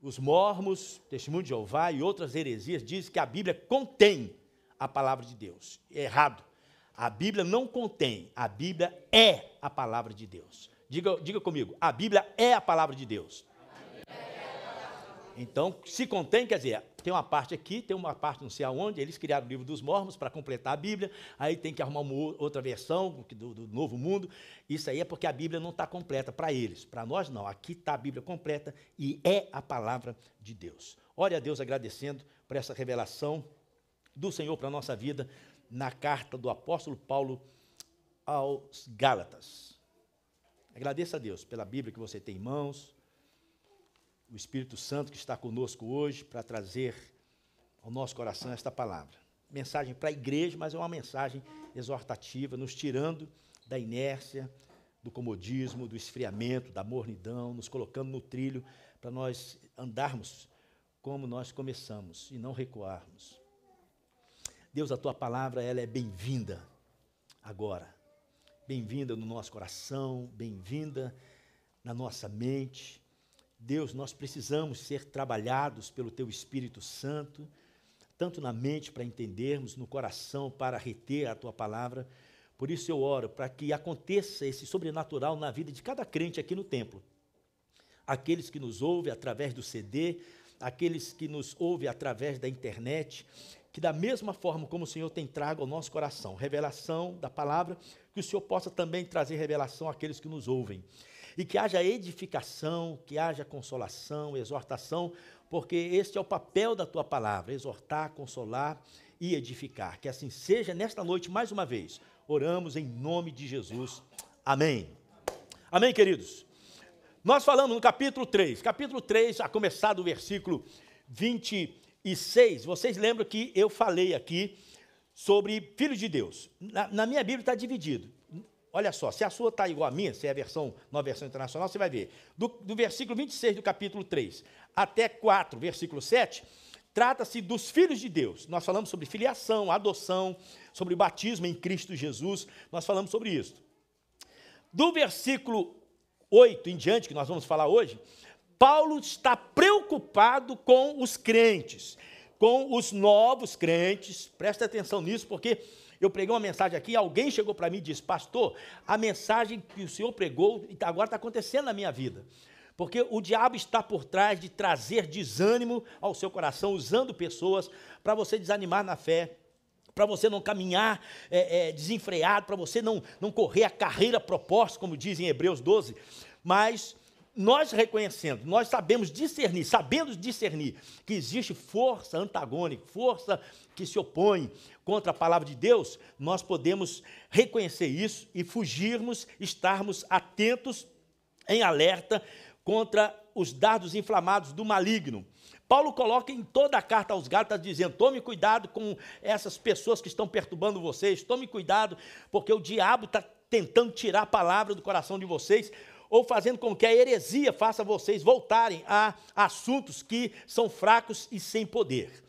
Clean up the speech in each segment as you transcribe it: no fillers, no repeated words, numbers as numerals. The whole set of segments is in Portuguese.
os mormons, Testemunho de Jeová e outras heresias dizem que a Bíblia contém a palavra de Deus. É errado. A Bíblia não contém, a Bíblia é a palavra de Deus. Diga comigo, a Bíblia é a palavra de Deus. Então, se contém, quer dizer, tem uma parte aqui, tem uma parte não sei aonde, eles criaram o livro dos Mormons para completar a Bíblia, aí tem que arrumar uma outra versão do Novo Mundo. Isso aí é porque a Bíblia não está completa para eles. Para nós, não. Aqui está a Bíblia completa e é a palavra de Deus. Ore a Deus agradecendo por essa revelação do Senhor para a nossa vida na carta do apóstolo Paulo aos Gálatas. Agradeça a Deus pela Bíblia que você tem em mãos, o Espírito Santo que está conosco hoje para trazer ao nosso coração esta palavra. Mensagem para a igreja, mas é uma mensagem exortativa, nos tirando da inércia, do comodismo, do esfriamento, da mornidão, nos colocando no trilho para nós andarmos como nós começamos e não recuarmos. Deus, a tua palavra, ela é bem-vinda agora. Bem-vinda no nosso coração, bem-vinda na nossa mente. Deus, nós precisamos ser trabalhados pelo Teu Espírito Santo, tanto na mente para entendermos, no coração para reter a Tua palavra. Por isso eu oro para que aconteça esse sobrenatural na vida de cada crente aqui no templo. Aqueles que nos ouvem através do CD, aqueles que nos ouvem através da internet, que da mesma forma como o Senhor tem trago ao nosso coração revelação da palavra, que o Senhor possa também trazer revelação àqueles que nos ouvem. E que haja edificação, que haja consolação, exortação, porque este é o papel da tua palavra, exortar, consolar e edificar. Que assim seja nesta noite, mais uma vez. Oramos em nome de Jesus. Amém. Amém, queridos? Nós falamos no capítulo 3. Capítulo 3, a começar do versículo 26. Vocês lembram que eu falei aqui sobre filhos de Deus. Na minha Bíblia está dividido. Olha só, se a sua está igual a minha, se é a versão, nova versão internacional, você vai ver. Do versículo 26 do capítulo 3 até 4, versículo 7, trata-se dos filhos de Deus. Nós falamos sobre filiação, adoção, sobre batismo em Cristo Jesus, nós falamos sobre isso. Do versículo 8 em diante, que nós vamos falar hoje, Paulo está preocupado com os crentes, com os novos crentes. Presta atenção nisso, porque eu preguei uma mensagem aqui, alguém chegou para mim e disse: pastor, a mensagem que o senhor pregou agora está acontecendo na minha vida. Porque o diabo está por trás de trazer desânimo ao seu coração, usando pessoas para você desanimar na fé, para você não caminhar desenfreado, para você não correr a carreira proposta, como diz em Hebreus 12. Mas nós reconhecendo, nós sabemos discernir, sabendo discernir que existe força antagônica, força que se opõe contra a palavra de Deus, nós podemos reconhecer isso e fugirmos, estarmos atentos, em alerta, contra os dardos inflamados do maligno. Paulo coloca em toda a carta aos Gálatas dizendo: tome cuidado com essas pessoas que estão perturbando vocês, tome cuidado, porque o diabo está tentando tirar a palavra do coração de vocês, ou fazendo com que a heresia faça vocês voltarem a assuntos que são fracos e sem poder.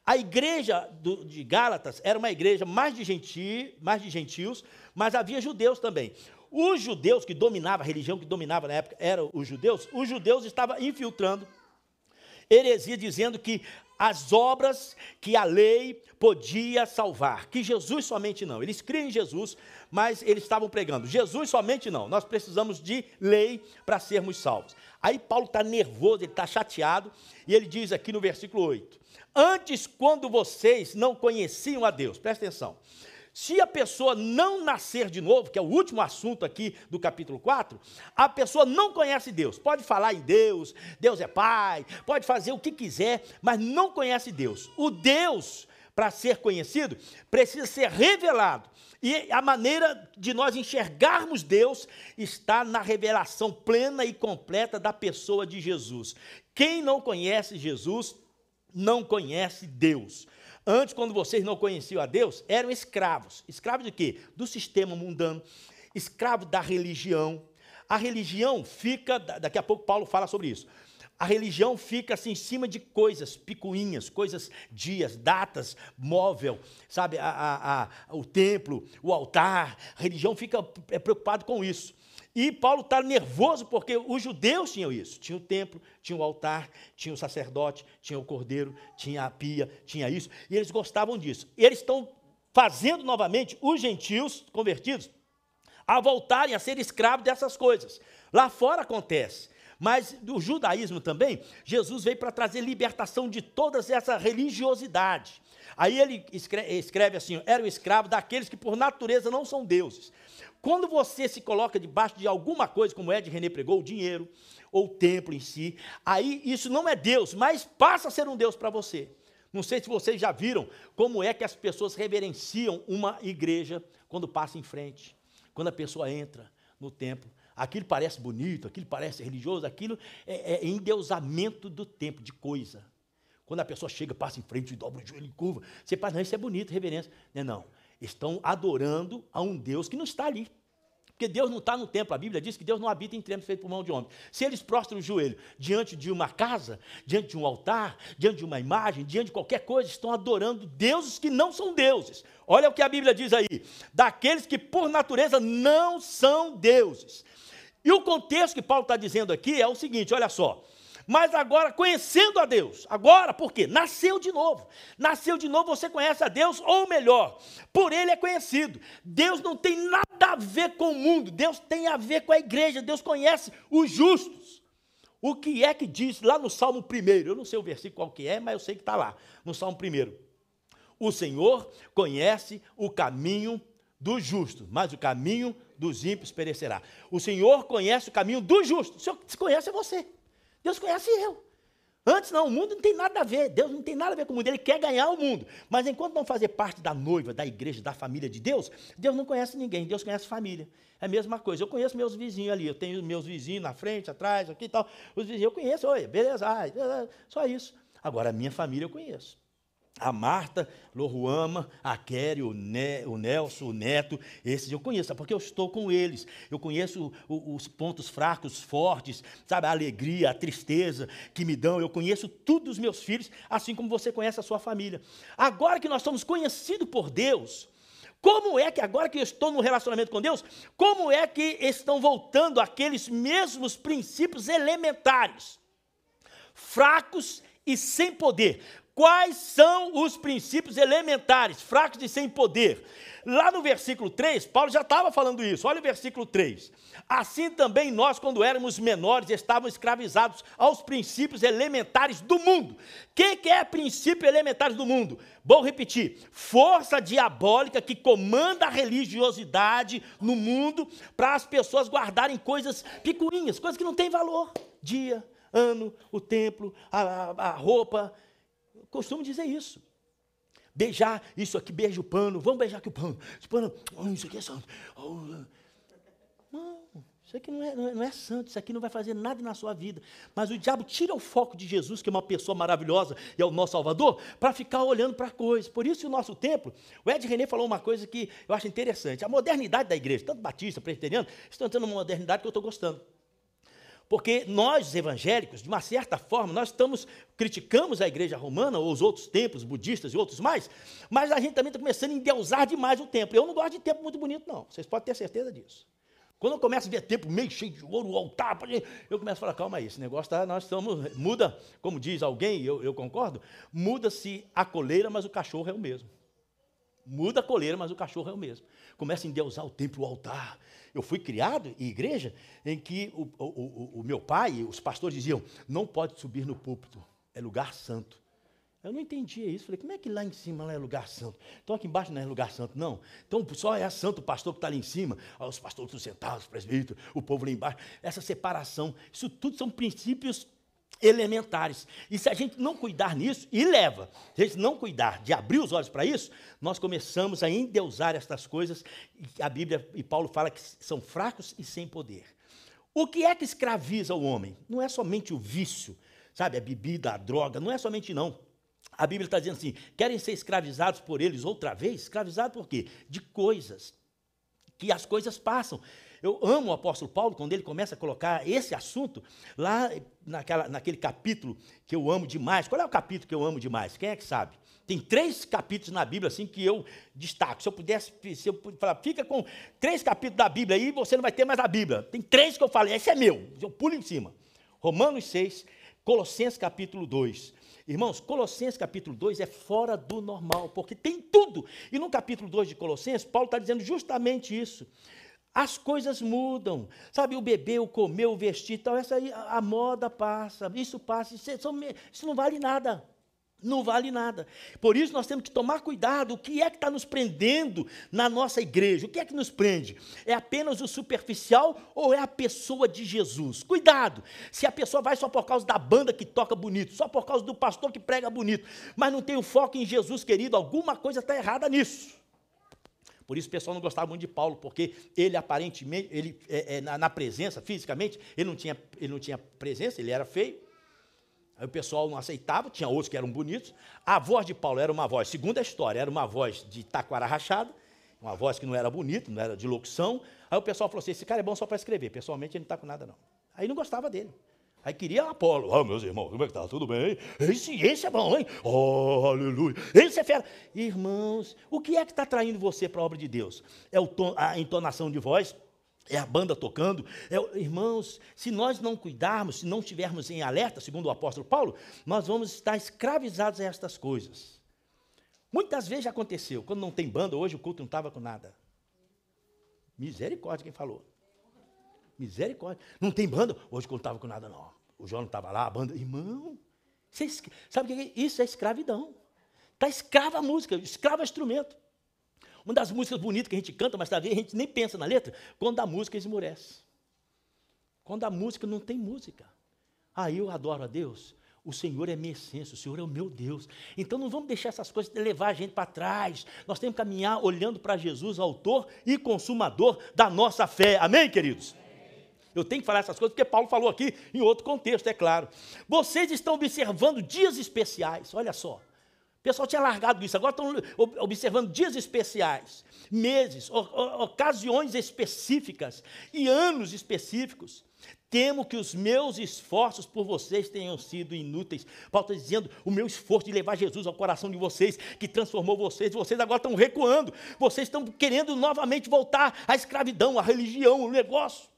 A igreja de Gálatas era uma igreja mais de gentios, mas havia judeus também. Os judeus que dominavam, a religião que dominava na época eram os judeus estavam infiltrando heresia, dizendo que as obras, que a lei podia salvar, que Jesus somente não. Eles criam em Jesus, mas eles estavam pregando: Jesus somente não, nós precisamos de lei para sermos salvos. Aí Paulo está nervoso, ele está chateado, e ele diz aqui no versículo 8, antes, quando vocês não conheciam a Deus, presta atenção, se a pessoa não nascer de novo, que é o último assunto aqui do capítulo 4, a pessoa não conhece Deus, pode falar em Deus, Deus é Pai, pode fazer o que quiser, mas não conhece Deus. O Deus, para ser conhecido, precisa ser revelado, e a maneira de nós enxergarmos Deus está na revelação plena e completa da pessoa de Jesus. Quem não conhece Jesus, não conhece Deus. Antes, quando vocês não conheciam a Deus, eram escravos. Escravos de quê? Do sistema mundano, escravos da religião. A religião fica, daqui a pouco Paulo fala sobre isso, a religião fica assim em cima de coisas, picuinhas, coisas, dias, datas, móvel, sabe, o templo, o altar. A religião fica preocupada com isso. E Paulo está nervoso porque os judeus tinham isso. Tinha o templo, tinha o altar, tinha o sacerdote, tinha o cordeiro, tinha a pia, tinha isso. E eles gostavam disso. E eles estão fazendo novamente os gentios convertidos a voltarem a ser escravos dessas coisas. Lá fora acontece. Mas do judaísmo também, Jesus veio para trazer libertação de toda essa religiosidade. Aí ele escreve assim, era o escravo daqueles que por natureza não são deuses. Quando você se coloca debaixo de alguma coisa, como Ed René pregou, o dinheiro, ou o templo em si, aí isso não é Deus, mas passa a ser um Deus para você. Não sei se vocês já viram como é que as pessoas reverenciam uma igreja quando passa em frente, quando a pessoa entra no templo. Aquilo parece bonito, aquilo parece religioso, aquilo é endeusamento do templo, de coisa. Quando a pessoa chega, passa em frente, dobra o joelho em curva, você fala, não, isso é bonito, reverência. Não, estão adorando a um Deus que não está ali. Porque Deus não está no templo, a Bíblia diz que Deus não habita em templos feitos por mão de homem. Se eles prostram o joelho diante de uma casa, diante de um altar, diante de uma imagem, diante de qualquer coisa, estão adorando deuses que não são deuses. Olha o que a Bíblia diz aí, daqueles que por natureza não são deuses. E o contexto que Paulo está dizendo aqui é o seguinte, olha só. Mas agora, conhecendo a Deus, agora, por quê? Nasceu de novo, você conhece a Deus, ou melhor, por Ele é conhecido. Deus não tem nada a ver com o mundo, Deus tem a ver com a igreja, Deus conhece os justos. O que é que diz lá no Salmo 1, eu não sei o versículo qual que é, mas eu sei que está lá, no Salmo 1. O Senhor conhece o caminho dos justos, mas o caminho dos ímpios perecerá. O Senhor conhece o caminho dos justos, o Senhor se conhece é você. Deus conhece eu. Antes não, o mundo não tem nada a ver, Deus não tem nada a ver com o mundo, Ele quer ganhar o mundo. Mas enquanto não fazer parte da noiva, da igreja, da família de Deus, Deus não conhece ninguém, Deus conhece família. É a mesma coisa, eu conheço meus vizinhos ali, eu tenho meus vizinhos na frente, atrás, aqui e tal. Os vizinhos eu conheço, oi, beleza, só isso. Agora, a minha família eu conheço. A Marta, Loruama, a Kéria, o Nelson, o Neto, esses eu conheço, porque eu estou com eles. Eu conheço os pontos fracos, fortes, sabe, a alegria, a tristeza que me dão. Eu conheço tudo dos meus filhos, assim como você conhece a sua família. Agora que nós somos conhecidos por Deus, como é que agora que eu estou no relacionamento com Deus, como é que estão voltando aqueles mesmos princípios elementares, fracos e sem poder? Quais são os princípios elementares, fracos e sem poder? Lá no versículo 3, Paulo já estava falando isso. Olha o versículo 3. Assim também nós, quando éramos menores, estávamos escravizados aos princípios elementares do mundo. O que é princípio elementares do mundo? Vou repetir. Força diabólica que comanda a religiosidade no mundo para as pessoas guardarem coisas picuinhas, coisas que não têm valor. Dia, ano, o templo, a roupa. Costumo dizer isso. Beijar isso aqui, beija o pano. Vamos beijar aqui o pano. Esse pano, isso aqui é santo. Não, isso aqui não é santo. Isso aqui não vai fazer nada na sua vida. Mas o diabo tira o foco de Jesus, que é uma pessoa maravilhosa e é o nosso Salvador, para ficar olhando para coisas. Por isso o nosso templo, o Ed René falou uma coisa que eu acho interessante. A modernidade da igreja, tanto batista, presbiteriano, estão entrando numa modernidade que eu estou gostando. Porque nós, os evangélicos, de uma certa forma, nós criticamos a igreja romana, ou os outros templos, budistas e outros mais, mas a gente também está começando a endeusar demais o templo. Eu não gosto de templo muito bonito, não. Vocês podem ter certeza disso. Quando eu começo a ver templo meio cheio de ouro, o altar, eu começo a falar, calma aí, esse negócio muda, como diz alguém, eu concordo, muda-se a coleira, mas o cachorro é o mesmo. Muda a coleira, mas o cachorro é o mesmo. Começa a endeusar o templo, o altar. Eu fui criado em igreja em que o meu pai, os pastores diziam, não pode subir no púlpito, é lugar santo. Eu não entendia isso, falei, como é que lá em cima lá é lugar santo? Então aqui embaixo não é lugar santo, não. Então só é santo o pastor que está ali em cima, os pastores estão sentados, os presbíteros, o povo lá embaixo. Essa separação, isso tudo são princípios elementares. E se a gente não cuidar nisso, e leva, se a gente não cuidar de abrir os olhos para isso, nós começamos a endeusar estas coisas, e a Bíblia e Paulo fala que são fracos e sem poder. O que é que escraviza o homem? Não é somente o vício, sabe, a bebida, a droga, não é somente não. A Bíblia está dizendo assim, querem ser escravizados por eles outra vez? Escravizados por quê? De coisas, que as coisas passam. Eu amo o apóstolo Paulo, quando ele começa a colocar esse assunto, lá naquele capítulo que eu amo demais. Qual é o capítulo que eu amo demais? Quem é que sabe? Tem 3 capítulos na Bíblia assim que eu destaco. Se eu falar, fica com 3 capítulos da Bíblia aí, você não vai ter mais a Bíblia. Tem 3 que eu falei, esse é meu, eu pulo em cima. Romanos 6, Colossenses capítulo 2. Irmãos, Colossenses capítulo 2 é fora do normal, porque tem tudo. E no capítulo 2 de Colossenses, Paulo está dizendo justamente isso. As coisas mudam, sabe, o beber, o comer, o vestir, tal, essa aí, a moda passa, isso isso não vale nada. Não vale nada. Por isso nós temos que tomar cuidado. O que é que está nos prendendo na nossa igreja? O que é que nos prende? É apenas o superficial ou é a pessoa de Jesus? Cuidado. Se a pessoa vai só por causa da banda que toca bonito, só por causa do pastor que prega bonito, mas não tem o foco em Jesus, querido, alguma coisa está errada nisso. Por isso o pessoal não gostava muito de Paulo, porque ele aparentemente, na presença, fisicamente, ele não tinha presença, ele era feio. Aí o pessoal não aceitava, tinha outros que eram bonitos. A voz de Paulo era uma voz, segundo a história, era uma voz de taquara rachada, uma voz que não era bonita, não era de locução. Aí o pessoal falou assim, esse cara é bom só para escrever, pessoalmente ele não está com nada não. Aí não gostava dele. Aí queria Apolo, meus irmãos, como é que está? Tudo bem? Esse é bom, hein? Oh, aleluia, esse é fera. Irmãos, o que é que está traindo você para a obra de Deus? É o tom, a entonação de voz? É a banda tocando. Irmãos, se nós não cuidarmos, se não estivermos em alerta, segundo o apóstolo Paulo, nós vamos estar escravizados a estas coisas. Muitas vezes já aconteceu. Quando não tem banda, hoje o culto não estava com nada. Misericórdia quem falou. Misericórdia. Não tem banda, hoje o culto não estava com nada não. O João não estava lá, a banda. Irmão, sabe o que é? Isso é escravidão. Está escrava a música, escrava o instrumento. Uma das músicas bonitas que a gente canta, mas talvez a gente nem pensa na letra, quando a música esmurece. Quando a música não tem música. Aí eu adoro a Deus. O Senhor é minha essência, o Senhor é o meu Deus. Então não vamos deixar essas coisas levar a gente para trás. Nós temos que caminhar olhando para Jesus, autor e consumador da nossa fé. Amém, queridos? Eu tenho que falar essas coisas porque Paulo falou aqui em outro contexto, é claro. Vocês estão observando dias especiais, olha só. O pessoal tinha largado isso, agora estão observando dias especiais, meses, ocasiões específicas e anos específicos. Temo que os meus esforços por vocês tenham sido inúteis. Paulo está dizendo, o meu esforço de levar Jesus ao coração de vocês, que transformou vocês agora estão recuando, vocês estão querendo novamente voltar à escravidão, à religião, ao negócio.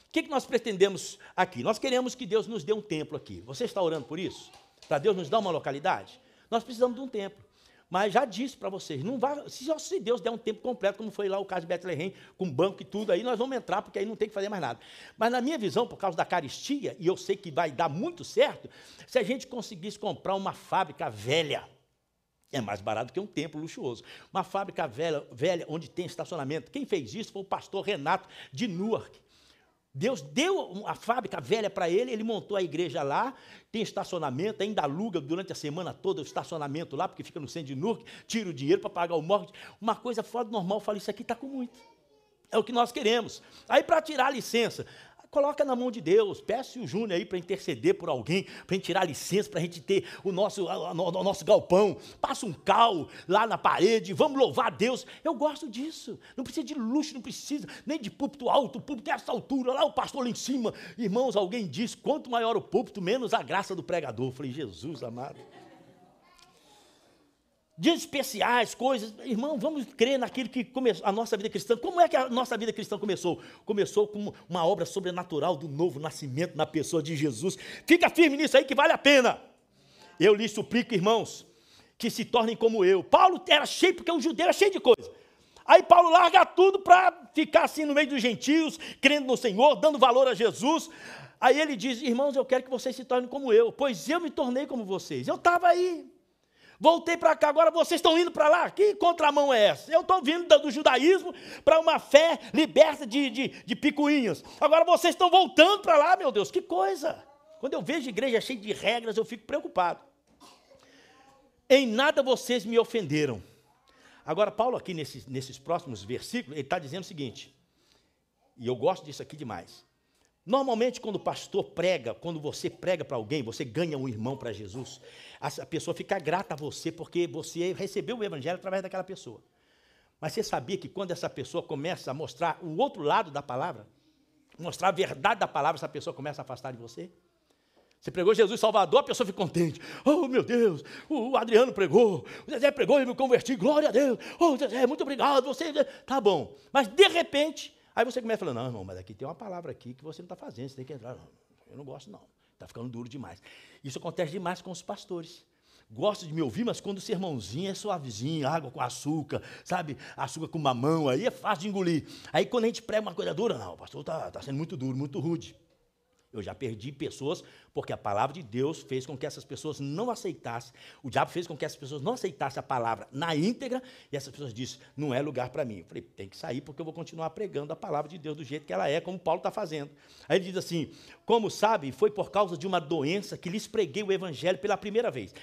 O que nós pretendemos aqui? Nós queremos que Deus nos dê um templo aqui. Você está orando por isso? Para Deus nos dar uma localidade? Nós precisamos de um templo. Mas já disse para vocês, não vai, se Deus der um tempo completo, como foi lá o caso de Betlehem, com banco e tudo, aí nós vamos entrar, porque aí não tem que fazer mais nada. Mas na minha visão, por causa da caristia, e eu sei que vai dar muito certo, se a gente conseguisse comprar uma fábrica velha, é mais barato que um templo luxuoso. Uma fábrica velha onde tem estacionamento. Quem fez isso foi o pastor Renato de Newark. Deus deu a fábrica velha para ele, ele montou a igreja lá, tem estacionamento, ainda aluga durante a semana toda o estacionamento lá, porque fica no centro de Newark, tira o dinheiro para pagar o mortgage. Uma coisa fora do normal, eu falo, isso aqui está com muito. É o que nós queremos. Aí, para tirar a licença, coloca na mão de Deus, peça o Júnior aí para interceder por alguém, para a gente tirar a licença, para a gente ter o nosso galpão, passa um cal lá na parede, vamos louvar a Deus. Eu gosto disso, não precisa de luxo, não precisa nem de púlpito alto, o púlpito é essa altura, lá o pastor lá em cima. Irmãos, alguém disse, quanto maior o púlpito, menos a graça do pregador. Eu falei, Jesus amado. Dias especiais, coisas, irmão, vamos crer naquilo que começou a nossa vida cristã. Como é que a nossa vida cristã começou? Começou com uma obra sobrenatural do novo nascimento na pessoa de Jesus. Fica firme nisso aí que vale a pena. Eu lhes suplico, irmãos, que se tornem como eu. Paulo era cheio, porque o judeu é cheio de coisa. Aí Paulo larga tudo para ficar assim no meio dos gentios, crendo no Senhor, dando valor a Jesus. Aí ele diz, irmãos, eu quero que vocês se tornem como eu, pois eu me tornei como vocês. Eu estava aí. Voltei para cá, agora vocês estão indo para lá? Que contramão é essa? Eu estou vindo do judaísmo para uma fé liberta de picuinhas. Agora vocês estão voltando para lá, meu Deus, que coisa! Quando eu vejo igreja cheia de regras, eu fico preocupado. Em nada vocês me ofenderam. Agora, Paulo aqui nesses próximos versículos, ele está dizendo o seguinte, e eu gosto disso aqui demais. Normalmente, quando o pastor prega, quando você prega para alguém, você ganha um irmão para Jesus, a pessoa fica grata a você, porque você recebeu o evangelho através daquela pessoa. Mas você sabia que quando essa pessoa começa a mostrar o outro lado da palavra, mostrar a verdade da palavra, essa pessoa começa a afastar de você? Você pregou Jesus Salvador, a pessoa fica contente. Oh, meu Deus, o Adriano pregou, o Zezé pregou e me converti, glória a Deus. Oh, Zezé, muito obrigado, você... Tá bom. Mas, de repente, aí você começa falando, não, irmão, mas aqui tem uma palavra aqui que você não está fazendo, você tem que entrar. Não, eu não gosto, não. Está ficando duro demais. Isso acontece demais com os pastores. Gosto de me ouvir, mas quando o sermãozinho é suavezinho, água com açúcar, sabe? Açúcar com mamão, aí é fácil de engolir. Aí, quando a gente prega uma coisa dura, não, o pastor está sendo muito duro, muito rude. Eu já perdi pessoas porque a palavra de Deus fez com que essas pessoas não aceitassem. O diabo fez com que essas pessoas não aceitassem a palavra na íntegra e essas pessoas disseram, não é lugar para mim. Eu falei, tem que sair porque eu vou continuar pregando a palavra de Deus do jeito que ela é, como Paulo está fazendo. Aí ele diz assim, como sabe, foi por causa de uma doença que lhes preguei o evangelho pela primeira vez.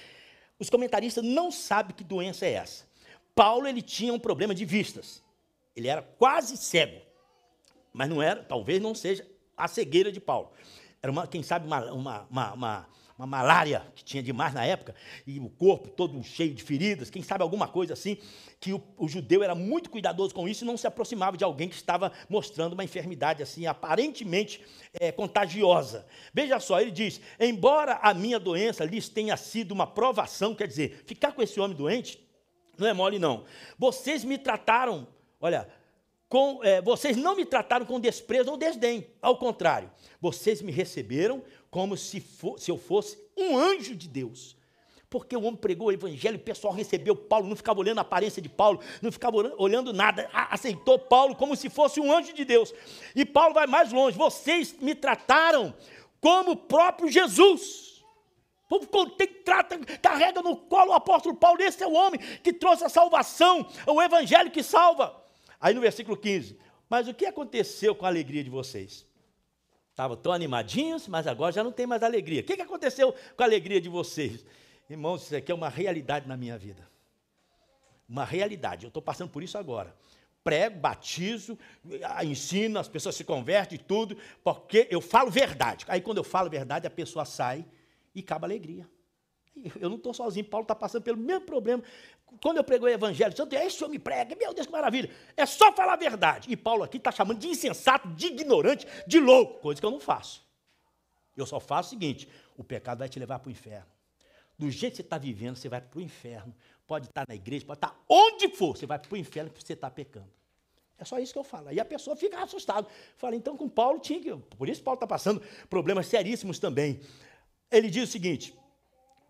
Os comentaristas não sabem que doença é essa. Paulo, ele tinha um problema de vistas. Ele era quase cego. Mas não era, talvez não seja a cegueira de Paulo. Era, quem sabe, uma malária que tinha demais na época, e o corpo todo cheio de feridas, quem sabe alguma coisa assim, que o judeu era muito cuidadoso com isso e não se aproximava de alguém que estava mostrando uma enfermidade assim, aparentemente contagiosa. Veja só, ele diz, embora a minha doença lhes tenha sido uma provação, quer dizer, ficar com esse homem doente não é mole não. Vocês me trataram, olha... vocês não me trataram com desprezo ou desdém, ao contrário, vocês me receberam como se eu fosse um anjo de Deus, porque o homem pregou o evangelho, o pessoal recebeu Paulo, não ficava olhando a aparência de Paulo, não ficava olhando nada, aceitou Paulo como se fosse um anjo de Deus, e Paulo vai mais longe, vocês me trataram como o próprio Jesus. O povo carrega no colo o apóstolo Paulo, esse é o homem que trouxe a salvação, o evangelho que salva. Aí no versículo 15, mas o que aconteceu com a alegria de vocês? Estavam tão animadinhos, mas agora já não tem mais alegria. O que aconteceu com a alegria de vocês? Irmãos, isso aqui é uma realidade na minha vida. Uma realidade, eu estou passando por isso agora. Prego, batizo, ensino, as pessoas se convertem e tudo, porque eu falo verdade. Aí quando eu falo verdade, a pessoa sai e acaba a alegria. Eu não estou sozinho, Paulo está passando pelo mesmo problema. Quando eu prego o evangelho, esse homem prega, meu Deus, que maravilha. É só falar a verdade. E Paulo aqui está chamando de insensato, de ignorante, de louco, coisa que eu não faço. Eu só faço o seguinte, o pecado vai te levar para o inferno. Do jeito que você está vivendo, você vai para o inferno. Pode estar na igreja, pode estar onde for, você vai para o inferno porque você está pecando. É só isso que eu falo. Aí a pessoa fica assustada. Fala, então com Paulo tinha que... Por isso Paulo está passando problemas seríssimos também. Ele diz o seguinte...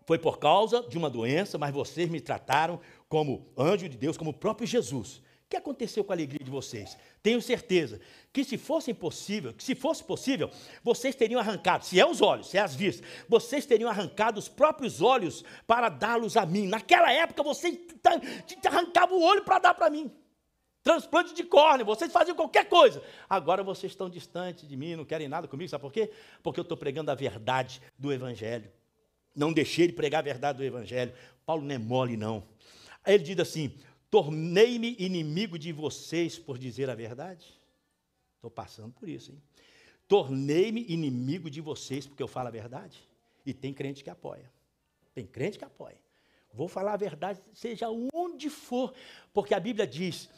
Foi por causa de uma doença, mas vocês me trataram como anjo de Deus, como o próprio Jesus. O que aconteceu com a alegria de vocês? Tenho certeza que se fosse possível, vocês teriam arrancado, se é os olhos, se é as vistas, vocês teriam arrancado os próprios olhos para dá-los a mim. Naquela época, vocês arrancavam o olho para dar para mim. Transplante de córnea, vocês faziam qualquer coisa. Agora vocês estão distantes de mim, não querem nada comigo, sabe por quê? Porque eu estou pregando a verdade do evangelho. Não deixei de pregar a verdade do evangelho. Paulo não é mole, não. Aí ele diz assim, tornei-me inimigo de vocês por dizer a verdade. Estou passando por isso, hein? Tornei-me inimigo de vocês porque eu falo a verdade. E tem crente que apoia. Tem crente que apoia. Vou falar a verdade, seja onde for, porque a Bíblia diz,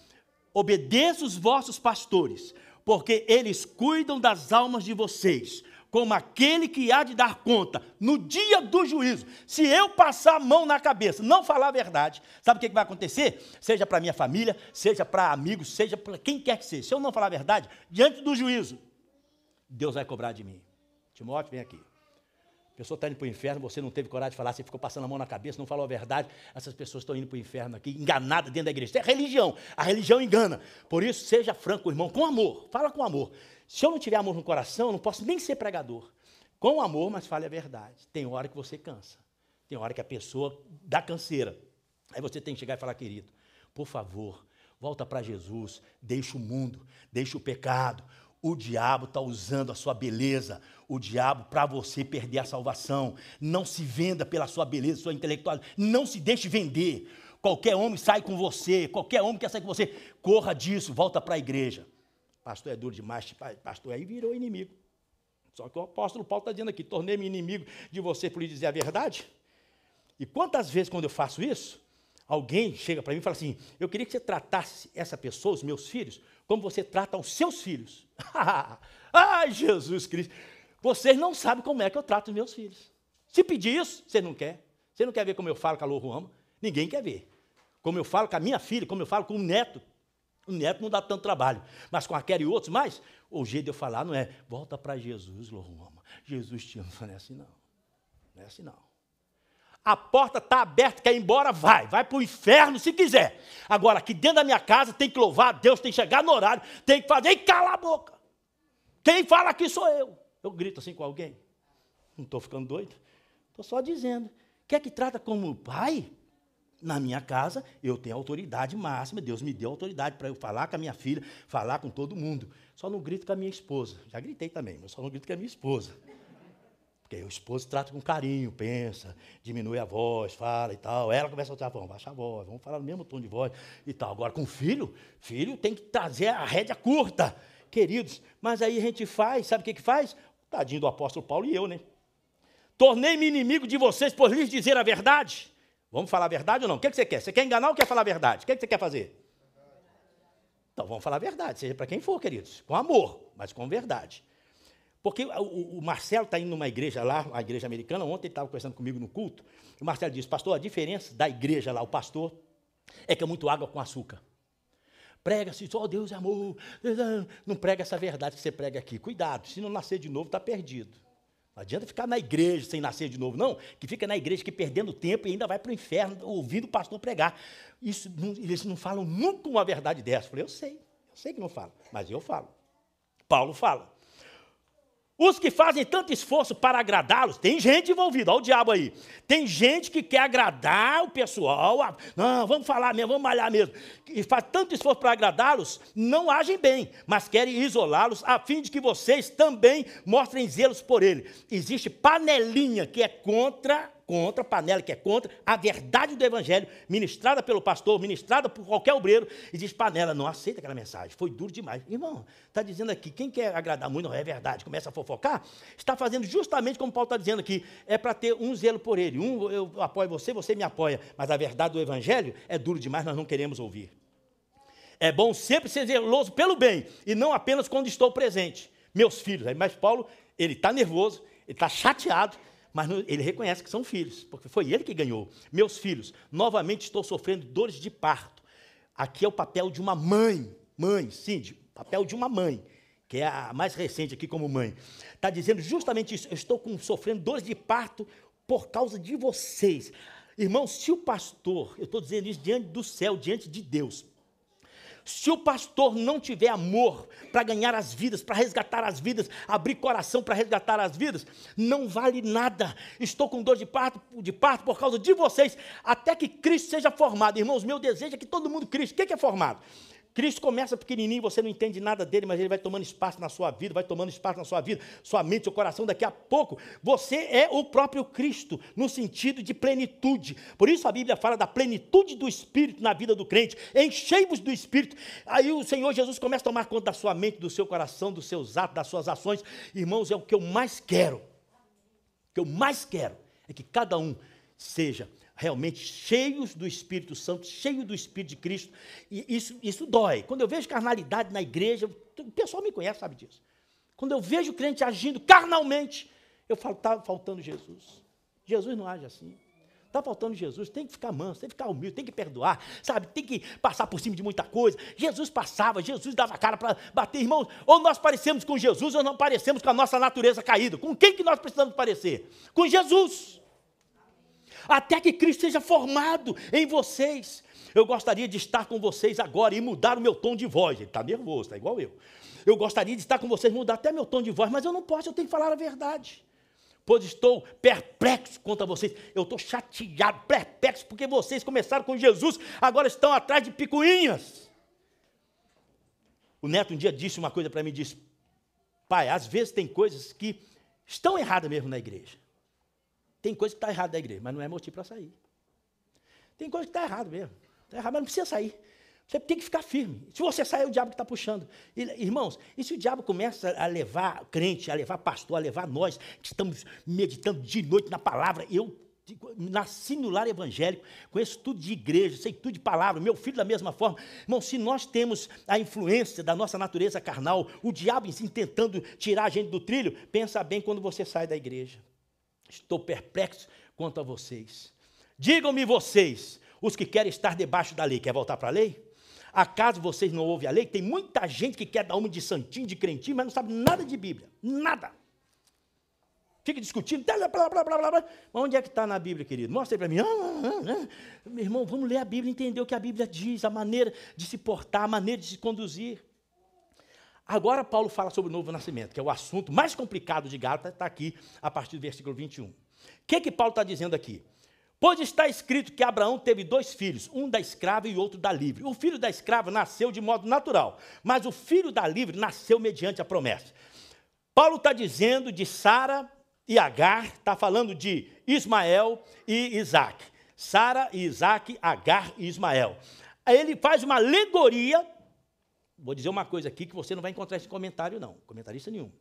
obedeça os vossos pastores, porque eles cuidam das almas de vocês, como aquele que há de dar conta no dia do juízo. Se eu passar a mão na cabeça, não falar a verdade, sabe o que vai acontecer? Seja para minha família, seja para amigos, seja para quem quer que seja. Se eu não falar a verdade, diante do juízo, Deus vai cobrar de mim. Timóteo, vem aqui. A pessoa está indo para o inferno, você não teve coragem de falar, você ficou passando a mão na cabeça, não falou a verdade, essas pessoas estão indo para o inferno aqui, enganadas dentro da igreja. Isso é religião, a religião engana. Por isso, seja franco, irmão, com amor, fala com amor. Se eu não tiver amor no coração, eu não posso nem ser pregador. Com amor, mas fale a verdade. Tem hora que você cansa, tem hora que a pessoa dá canseira. Aí você tem que chegar e falar, querido, por favor, volta para Jesus, deixa o mundo, deixa o pecado. O diabo está usando a sua beleza, o diabo para você perder a salvação. Não se venda pela sua beleza, sua intelectualidade, não se deixe vender. Qualquer homem sai com você, qualquer homem quer sair com você, corra disso, volta para a igreja. Pastor é duro demais, pastor aí virou inimigo. Só que o apóstolo Paulo está dizendo aqui, tornei-me inimigo de você por lhe dizer a verdade. E quantas vezes quando eu faço isso, Alguém chega para mim e fala assim, eu queria que você tratasse essa pessoa, os meus filhos, como você trata os seus filhos. Ai, Jesus Cristo, vocês não sabem como é que eu trato os meus filhos. Se pedir isso, você não quer. Você não quer ver como eu falo com a Loruama? Ninguém quer ver. Como eu falo com a minha filha, como eu falo com o neto não dá tanto trabalho. Mas com aquela e outros mais, o jeito de eu falar não é, volta para Jesus, Loruama. Jesus te ama. Não é assim não. Não é assim não. A porta está aberta, quer ir embora, vai para o inferno se quiser. Agora, aqui dentro da minha casa, tem que louvar a Deus, tem que chegar no horário, tem que fazer, e cala a boca. Quem fala aqui sou eu. Eu grito assim com alguém. Não estou ficando doido. Estou só dizendo. Quer que trata como pai? Na minha casa, eu tenho autoridade máxima, Deus me deu autoridade para eu falar com a minha filha, falar com todo mundo. Só não grito com a minha esposa. Já gritei também, mas só não grito com a minha esposa. Porque o esposo trata com carinho, pensa, diminui a voz, fala e tal. Ela começa a dizer, vamos baixar a voz, vamos falar no mesmo tom de voz e tal. Agora, com filho tem que trazer a rédea curta, queridos. Mas aí a gente faz, sabe o que faz? Tadinho do apóstolo Paulo e eu, né? Tornei-me inimigo de vocês por lhes dizer a verdade. Vamos falar a verdade ou não? O que você quer? Você quer enganar ou quer falar a verdade? O que você quer fazer? Então, vamos falar a verdade, seja para quem for, queridos. Com amor, mas com verdade. Porque o Marcelo está indo numa igreja lá, uma igreja americana, ontem ele estava conversando comigo no culto, e o Marcelo disse, pastor, a diferença da igreja lá, o pastor, é que é muito água com açúcar. Prega-se, só Deus é amor. Não prega essa verdade que você prega aqui. Cuidado, se não nascer de novo, está perdido. Não adianta ficar na igreja sem nascer de novo, não, que fica na igreja que perdendo tempo e ainda vai para o inferno ouvindo o pastor pregar. Isso, eles não falam nunca uma verdade dessa. Eu falei, eu sei que não falo, mas eu falo. Paulo fala. Os que fazem tanto esforço para agradá-los, tem gente envolvida, olha o diabo aí. Tem gente que quer agradar o pessoal, não, vamos falar mesmo, vamos malhar mesmo. E faz tanto esforço para agradá-los, não agem bem, mas querem isolá-los, a fim de que vocês também mostrem zelos por ele. Existe panelinha que é contra panela que é contra a verdade do evangelho, ministrada pelo pastor, ministrada por qualquer obreiro, e diz, panela, não aceita aquela mensagem, foi duro demais. Irmão, está dizendo aqui, quem quer agradar muito, não é verdade, começa a fofocar, está fazendo justamente como Paulo está dizendo aqui, é para ter um zelo por ele, eu apoio você, você me apoia, mas a verdade do evangelho é duro demais, nós não queremos ouvir. É bom sempre ser zeloso pelo bem, e não apenas quando estou presente. Meus filhos, mas Paulo, ele está nervoso, ele está chateado, mas ele reconhece que são filhos, porque foi ele que ganhou. Meus filhos, novamente estou sofrendo dores de parto. Aqui é o papel de uma mãe, Cíndy, papel de uma mãe, que é a mais recente aqui como mãe. Está dizendo justamente isso, eu estou sofrendo dores de parto por causa de vocês. Irmão, se o pastor, eu estou dizendo isso diante do céu, diante de Deus, se o pastor não tiver amor para ganhar as vidas, para resgatar as vidas, abrir coração para resgatar as vidas, não vale nada. Estou com dor de parto por causa de vocês, até que Cristo seja formado. Irmãos, meu desejo é que todo mundo Cristo. O que é formado? Cristo começa pequenininho, você não entende nada dele, mas ele vai tomando espaço na sua vida, sua mente, seu coração. Daqui a pouco, você é o próprio Cristo, no sentido de plenitude. Por isso a Bíblia fala da plenitude do Espírito na vida do crente. Enchei-vos do Espírito. Aí o Senhor Jesus começa a tomar conta da sua mente, do seu coração, dos seus atos, das suas ações. Irmãos, é o que eu mais quero. O que eu mais quero é que cada um seja realmente cheios do Espírito Santo, cheios do Espírito de Cristo, e isso dói. Quando eu vejo carnalidade na igreja, o pessoal me conhece, sabe disso. Quando eu vejo o crente agindo carnalmente, eu falo, está faltando Jesus. Jesus não age assim. Está faltando Jesus, tem que ficar manso, tem que ficar humilde, tem que perdoar, sabe, tem que passar por cima de muita coisa. Jesus passava, Jesus dava cara para bater, irmãos, ou nós parecemos com Jesus, ou não parecemos com a nossa natureza caída. Com quem que nós precisamos parecer? Com Jesus. Até que Cristo seja formado em vocês. Eu gostaria de estar com vocês agora e mudar o meu tom de voz. Ele está nervoso, está igual eu. Eu gostaria de estar com vocês, mudar até meu tom de voz, mas eu não posso, eu tenho que falar a verdade. Pois estou perplexo contra vocês. Eu estou chateado, perplexo, porque vocês começaram com Jesus, agora estão atrás de picuinhas. O neto um dia disse uma coisa para mim, disse, pai, às vezes tem coisas que estão erradas mesmo na igreja. Tem coisa que está errada da igreja, mas não é motivo para sair. Tem coisa que está errada mesmo. Está errado, mas não precisa sair. Você tem que ficar firme. Se você sair, é o diabo que está puxando. Irmãos, e se o diabo começa a levar crente, a levar pastor, a levar nós, que estamos meditando de noite na palavra, eu nasci no lar evangélico, conheço tudo de igreja, sei tudo de palavra, meu filho da mesma forma. Irmão, se nós temos a influência da nossa natureza carnal, o diabo assim, tentando tirar a gente do trilho, pensa bem quando você sai da igreja. Estou perplexo quanto a vocês. Digam-me vocês, os que querem estar debaixo da lei, quer voltar para a lei? Acaso vocês não ouvem a lei? Tem muita gente que quer dar uma de santinho, de crentinho, mas não sabe nada de Bíblia, nada. Fica discutindo, blá, blá, blá, blá, blá. Mas onde é que está na Bíblia, querido? Mostra aí para mim. Meu irmão, vamos ler a Bíblia, entender o que a Bíblia diz, a maneira de se portar, a maneira de se conduzir. Agora Paulo fala sobre o novo nascimento, que é o assunto mais complicado de Gálatas, está aqui a partir do versículo 21. O que Paulo está dizendo aqui? Pois está escrito que Abraão teve 2 filhos, um da escrava e outro da livre. O filho da escrava nasceu de modo natural, mas o filho da livre nasceu mediante a promessa. Paulo está dizendo de Sara e Agar, está falando de Ismael e Isaac. Sara e Isaac, Agar e Ismael. Aí ele faz uma alegoria. Vou dizer uma coisa aqui que você não vai encontrar esse comentário, não. Comentarista nenhum.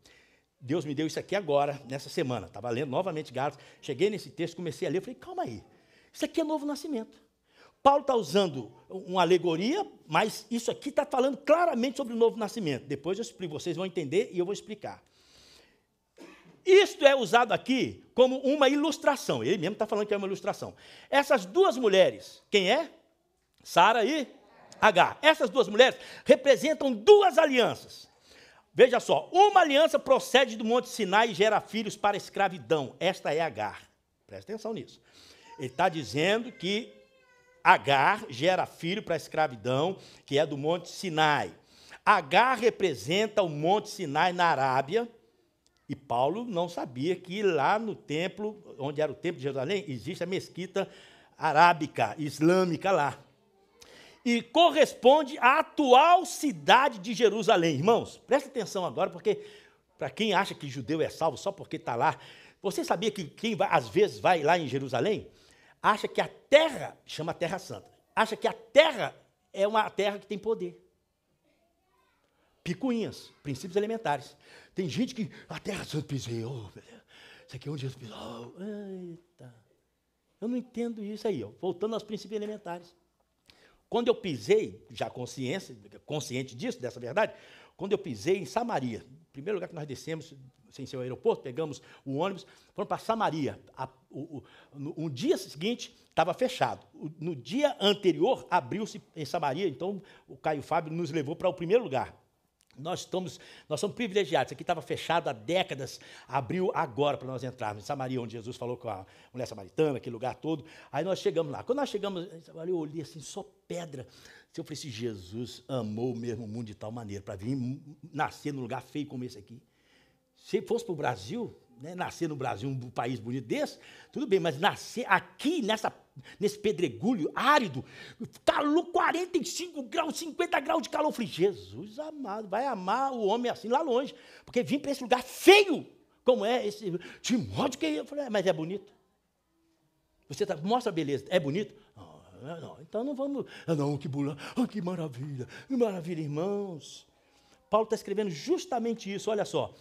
Deus me deu isso aqui agora, nessa semana. Estava lendo novamente Gálatas. Cheguei nesse texto, comecei a ler. Falei, calma aí. Isso aqui é novo nascimento. Paulo está usando uma alegoria, mas isso aqui está falando claramente sobre o novo nascimento. Depois eu explico, vocês vão entender e eu vou explicar. Isto é usado aqui como uma ilustração. Ele mesmo está falando que é uma ilustração. Essas 2 mulheres, quem é? Sara e Agar. Essas 2 mulheres representam 2 alianças. Veja só, uma aliança procede do Monte Sinai e gera filhos para a escravidão. Esta é Agar. Presta atenção nisso. Ele está dizendo que Agar gera filho para a escravidão, que é do Monte Sinai. Agar representa o Monte Sinai na Arábia. E Paulo não sabia que lá no templo, onde era o templo de Jerusalém, existe a mesquita arábica, islâmica lá. E corresponde à atual cidade de Jerusalém. Irmãos, presta atenção agora, porque para quem acha que judeu é salvo só porque está lá, você sabia que quem vai, às vezes vai lá em Jerusalém, acha que a terra, chama Terra Santa, acha que a terra é uma terra que tem poder. Picuinhas, princípios elementares. Tem gente que, a Terra Santa pisei, oh, isso aqui é onde Jesus pisou. Eita. Eu não entendo isso aí, ó. Voltando aos princípios elementares. Quando eu pisei, já consciente disso, dessa verdade, quando eu pisei em Samaria, o primeiro lugar que nós descemos, sem ser o aeroporto, pegamos o ônibus, fomos para Samaria. No dia seguinte, estava fechado. No dia anterior, abriu-se em Samaria, então o Caio Fábio nos levou para o primeiro lugar. Nós somos privilegiados. Isso aqui estava fechado há décadas, abriu agora para nós entrarmos em Samaria, onde Jesus falou com a mulher samaritana, aquele lugar todo. Aí nós chegamos lá. Quando nós chegamos, eu olhei assim, só pedra. Eu falei assim, Jesus amou mesmo o mundo de tal maneira para vir nascer num lugar feio como esse aqui. Se fosse para o Brasil, né, nascer no Brasil, um país bonito desse, tudo bem, mas nascer aqui, nesse pedregulho árido, calor 45 graus, 50 graus de calor. Eu falei, Jesus amado, vai amar o homem assim lá longe, porque vim para esse lugar feio, como é esse Timóteo, que eu falei, mas é bonito. Você mostra a beleza, é bonito? Não, então não vamos, não, que maravilha, irmãos. Paulo está escrevendo justamente isso, olha só.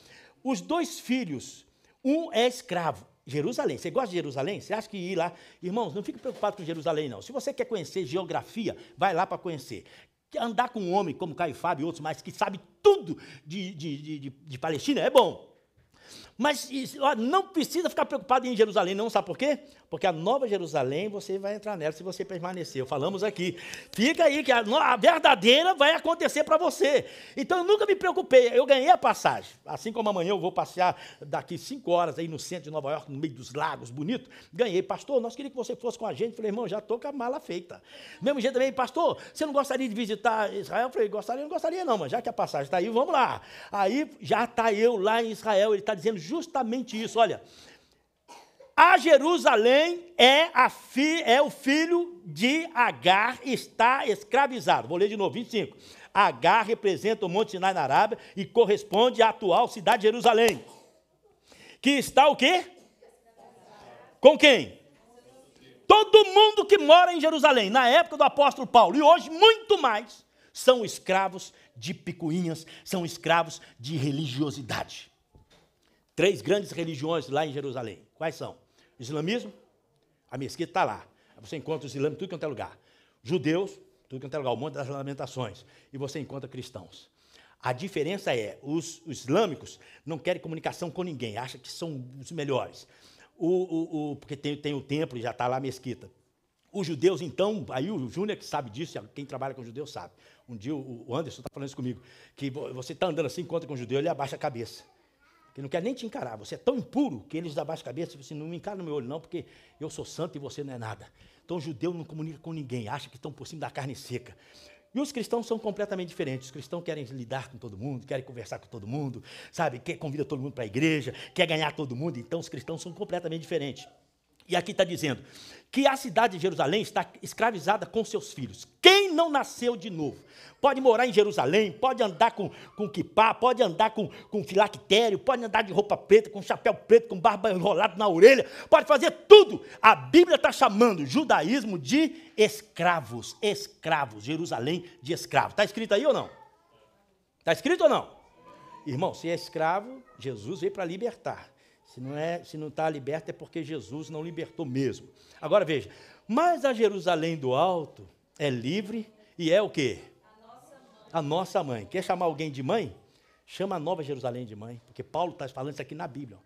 Os 2 filhos, um é escravo, Jerusalém. Você gosta de Jerusalém? Você acha que ir lá... Irmãos, não fique preocupado com Jerusalém, não. Se você quer conhecer geografia, vai lá para conhecer. Andar com um homem como Caio Fábio e outros mais, que sabe tudo de Palestina, é bom. Mas não precisa ficar preocupado em Jerusalém, não. Sabe por quê? Porque a nova Jerusalém, você vai entrar nela se você permanecer. Falamos aqui. Fica aí, que a verdadeira vai acontecer para você. Então, eu nunca me preocupei. Eu ganhei a passagem. Assim como amanhã eu vou passear daqui 5 horas aí no centro de Nova York, no meio dos lagos, bonito. Ganhei. Pastor, nós queríamos que você fosse com a gente. Falei, irmão, já estou com a mala feita. Mesmo jeito também, pastor, você não gostaria de visitar Israel? Falei, não gostaria não, mas já que a passagem está aí, vamos lá. Aí, já está eu lá em Israel. Ele está dizendo justamente isso, olha, a Jerusalém é o filho de Agar, está escravizado. Vou ler de novo, 25. Agar representa o Monte Sinai na Arábia e corresponde à atual cidade de Jerusalém, que está o quê? Com quem? Todo mundo que mora em Jerusalém, na época do apóstolo Paulo, e hoje muito mais, são escravos de picuinhas, são escravos de religiosidade. 3 grandes religiões lá em Jerusalém. Quais são? Islamismo, A mesquita está lá. Você encontra os islâmicos, tudo quanto é lugar. Judeus, tudo quanto é lugar, o Monte das Lamentações. E você encontra cristãos. A diferença é, os islâmicos não querem comunicação com ninguém, acham que são os melhores. Porque tem o templo e já está lá a mesquita. Os judeus, então, aí o Júnior que sabe disso, quem trabalha com judeus sabe. Um dia o Anderson está falando isso comigo, que você está andando assim, encontra com um judeu, ele abaixa a cabeça. Que não quer nem te encarar. Você é tão impuro que eles abaixam a cabeça e você não me encara no meu olho, não, porque eu sou santo e você não é nada. Então o judeu não comunica com ninguém, acha que estão por cima da carne seca. E os cristãos são completamente diferentes. Os cristãos querem lidar com todo mundo, querem conversar com todo mundo, sabe? Convida todo mundo para a igreja, quer ganhar todo mundo. Então os cristãos são completamente diferentes. E aqui está dizendo que a cidade de Jerusalém está escravizada com seus filhos. Quem não nasceu de novo pode morar em Jerusalém, pode andar com quipá, pode andar com filactério, pode andar de roupa preta, com chapéu preto, com barba enrolada na orelha, pode fazer tudo. A Bíblia está chamando o judaísmo de escravos, Jerusalém de escravos. Está escrito aí ou não? Está escrito ou não? Irmão, se é escravo, Jesus veio para libertar. Se não está liberto é porque Jesus não libertou mesmo. Agora veja, mas a Jerusalém do alto é livre e é o quê? A nossa mãe. Quer chamar alguém de mãe? Chama a Nova Jerusalém de mãe, porque Paulo está falando isso aqui na Bíblia.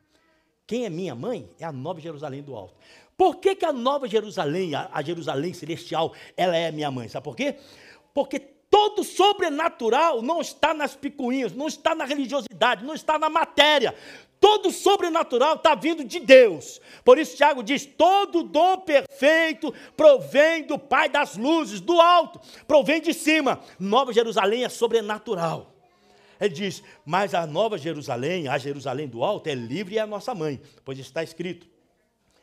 Quem é minha mãe é a Nova Jerusalém do alto. Por que a Nova Jerusalém, a Jerusalém celestial, ela é minha mãe? Sabe por quê? Porque todo sobrenatural não está nas picuinhas, não está na religiosidade, não está na matéria. Todo sobrenatural está vindo de Deus. Por isso Tiago diz, todo dom perfeito provém do Pai das luzes, do alto, provém de cima. Nova Jerusalém é sobrenatural. Ele diz, mas a Nova Jerusalém, a Jerusalém do alto, é livre e é a nossa mãe. Pois está escrito,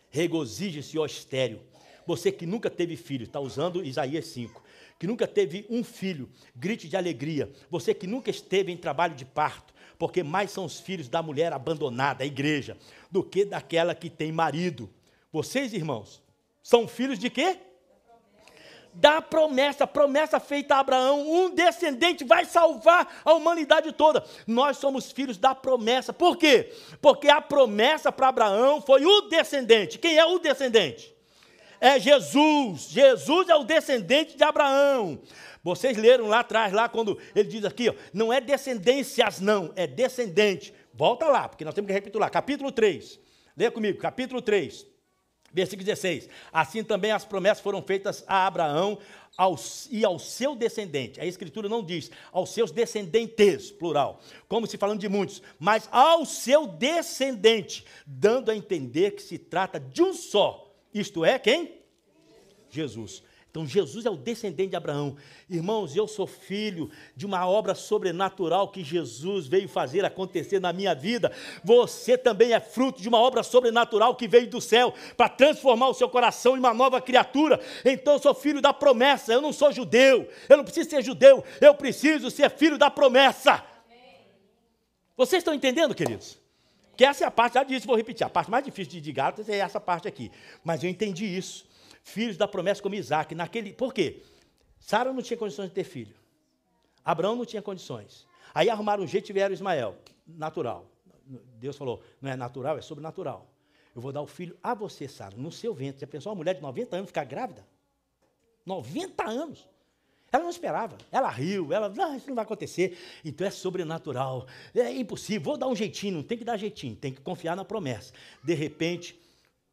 regozije-se, ó estéril. Você que nunca teve filho, está usando Isaías 5. Que nunca teve um filho, grite de alegria. Você que nunca esteve em trabalho de parto, porque mais são os filhos da mulher abandonada, a igreja, do que daquela que tem marido. Vocês, irmãos, são filhos de quê? Da promessa, promessa feita a Abraão, um descendente vai salvar a humanidade toda. Nós somos filhos da promessa. Por quê? Porque a promessa para Abraão foi o descendente. Quem é o descendente? É Jesus. Jesus é o descendente de Abraão. Vocês leram lá atrás, lá quando ele diz aqui, ó, não é descendências não, é descendente. Volta lá, porque nós temos que recapitular. Capítulo 3, leia comigo, capítulo 3, versículo 16. Assim também as promessas foram feitas a Abraão e ao seu descendente. A Escritura não diz aos seus descendentes, plural, como se falando de muitos, mas ao seu descendente, dando a entender que se trata de um só. Isto é, quem? Jesus. Então, Jesus é o descendente de Abraão. Irmãos, eu sou filho de uma obra sobrenatural que Jesus veio fazer acontecer na minha vida. Você também é fruto de uma obra sobrenatural que veio do céu para transformar o seu coração em uma nova criatura. Então, eu sou filho da promessa. Eu não sou judeu. Eu não preciso ser judeu. Eu preciso ser filho da promessa. Vocês estão entendendo, queridos? Que essa é a parte, já disse, vou repetir, a parte mais difícil de Gálatas é essa parte aqui. Mas eu entendi isso. Filhos da promessa como Isaac. Por quê? Sara não tinha condições de ter filho. Abraão não tinha condições. Aí arrumaram um jeito e tiveram Ismael. Natural. Deus falou, não é natural, é sobrenatural. Eu vou dar o filho a você, Sara, no seu ventre. Já pensou uma mulher de 90 anos ficar grávida? 90 anos. Ela não esperava. Ela riu, não, isso não vai acontecer. Então é sobrenatural. É impossível, vou dar um jeitinho. Não tem que dar jeitinho, tem que confiar na promessa. De repente,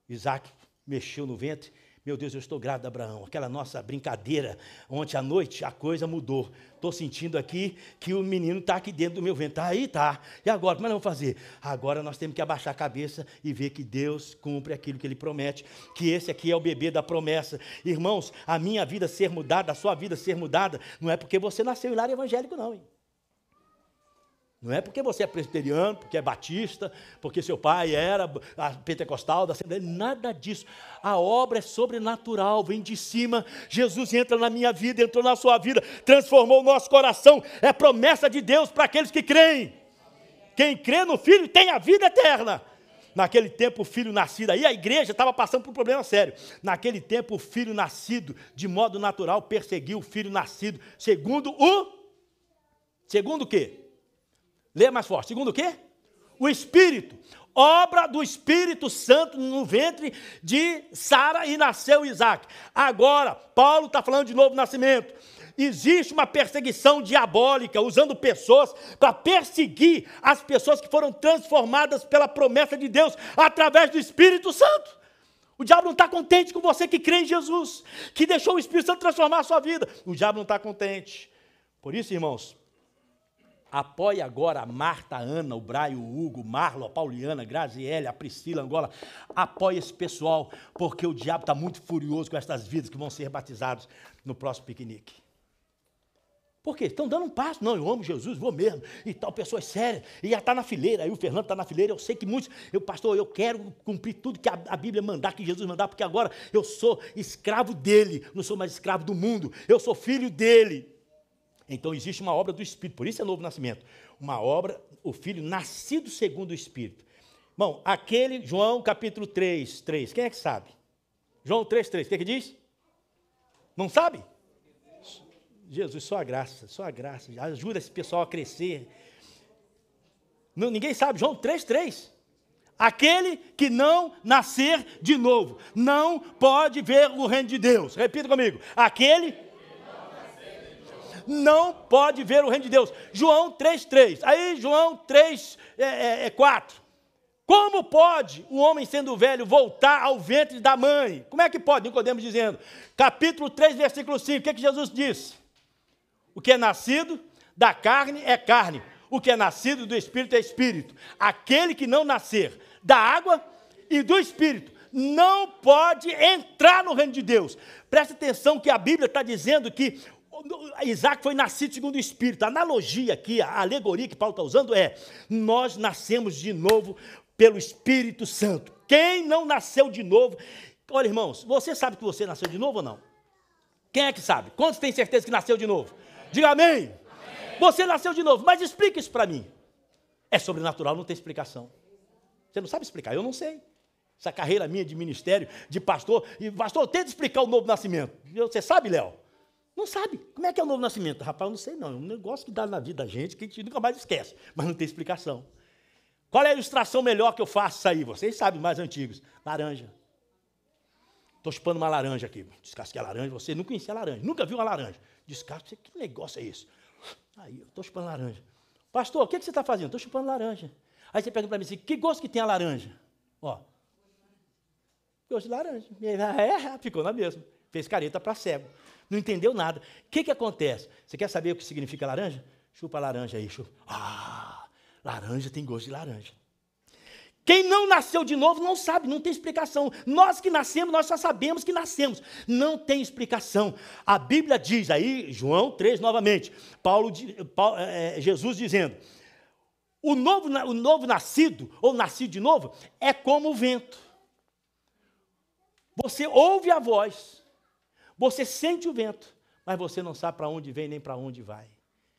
Isaac mexeu no ventre. Meu Deus, eu estou grávida, Abraão. Aquela nossa brincadeira ontem à noite, a coisa mudou. Estou sentindo aqui que o menino está aqui dentro do meu ventre. Aí tá. E agora, como é que nós vamos fazer? Agora nós temos que abaixar a cabeça e ver que Deus cumpre aquilo que Ele promete. Que esse aqui é o bebê da promessa. Irmãos, a minha vida ser mudada, a sua vida ser mudada, não é porque você nasceu em lar evangélico, não, hein? Não é porque você é presbiteriano, porque é batista, porque seu pai era pentecostal, da Assembleia, nada disso. A obra é sobrenatural, vem de cima. Jesus entra na minha vida, entrou na sua vida, transformou o nosso coração. É promessa de Deus para aqueles que creem. Quem crê no Filho tem a vida eterna. Naquele tempo o filho nascido, aí a igreja estava passando por um problema sério. Naquele tempo o filho nascido, de modo natural, perseguiu o filho nascido, segundo o quê? Leia mais forte. Segundo o quê? O Espírito. Obra do Espírito Santo no ventre de Sara e nasceu Isaac. Agora, Paulo está falando de novo nascimento. Existe uma perseguição diabólica, usando pessoas para perseguir as pessoas que foram transformadas pela promessa de Deus através do Espírito Santo. O diabo não está contente com você que crê em Jesus, que deixou o Espírito Santo transformar a sua vida. O diabo não está contente. Por isso, irmãos, apoie agora a Marta, a Ana, o Braio, o Hugo, o Marlo, a Pauliana, a Graziele, a Priscila, Angola. Apoie esse pessoal, porque o diabo está muito furioso com estas vidas que vão ser batizados no próximo piquenique. Por quê? Estão dando um passo. Não, eu amo Jesus, vou mesmo. E tal, pessoas sérias. E já está na fileira. Aí o Fernando está na fileira. Eu sei que muitos... Pastor, eu quero cumprir tudo que a Bíblia mandar, que Jesus mandar, porque agora eu sou escravo dele. Não sou mais escravo do mundo. Eu sou filho dele. Então existe uma obra do Espírito. Por isso é novo nascimento. Uma obra, o filho nascido segundo o Espírito. Bom, aquele, João capítulo 3. Quem é que sabe? João 3. O que diz? Não sabe? Jesus, só a graça, ajuda esse pessoal a crescer. Não, ninguém sabe, João 3. Aquele que não nascer de novo, não pode ver o reino de Deus. Repita comigo, aquele não pode ver o reino de Deus. João 3. Aí João 4. Como pode o homem sendo velho voltar ao ventre da mãe? Como é que pode? Nicodemos dizendo. Capítulo 3, versículo 5, o que Jesus disse? O que é nascido da carne é carne. O que é nascido do Espírito é Espírito. Aquele que não nascer da água e do Espírito não pode entrar no reino de Deus. Preste atenção que a Bíblia está dizendo que Isaac foi nascido segundo o Espírito. A analogia aqui, a alegoria que Paulo está usando é: nós nascemos de novo pelo Espírito Santo. Quem não nasceu de novo... Olha, irmãos, você sabe que você nasceu de novo ou não? Quem é que sabe? Quantos têm certeza que nasceu de novo? Diga amém. Amém. Você nasceu de novo, mas explica isso para mim. É sobrenatural, não tem explicação. Você não sabe explicar, eu não sei. Essa carreira minha de ministério, de pastor, e pastor, tenta explicar o novo nascimento. Você sabe, Léo? Não sabe. Como é que é o novo nascimento? Rapaz, eu não sei não. É um negócio que dá na vida da gente que a gente nunca mais esquece, mas não tem explicação. Qual é a ilustração melhor que eu faço isso aí? Vocês sabem, mais antigos. Laranja. Estou chupando uma laranja aqui. Descasquei a laranja, você não conhecia a laranja, nunca viu uma laranja. Descasque, que negócio é esse? Aí, eu estou chupando laranja. Pastor, o que você está fazendo? Estou chupando laranja. Aí você pergunta para mim assim, que gosto que tem a laranja? Ó, gosto de laranja. Ficou na mesma. Fez careta para cego. Não entendeu nada. O que acontece? Você quer saber o que significa laranja? Chupa a laranja aí. Chupa. Laranja tem gosto de laranja. Quem não nasceu de novo não sabe, não tem explicação. Nós que nascemos, nós só sabemos que nascemos. Não tem explicação. A Bíblia diz aí, João 3 novamente, Jesus dizendo, o novo nascido, ou nascido de novo, é como o vento. Você ouve a voz, você sente o vento, mas você não sabe para onde vem nem para onde vai.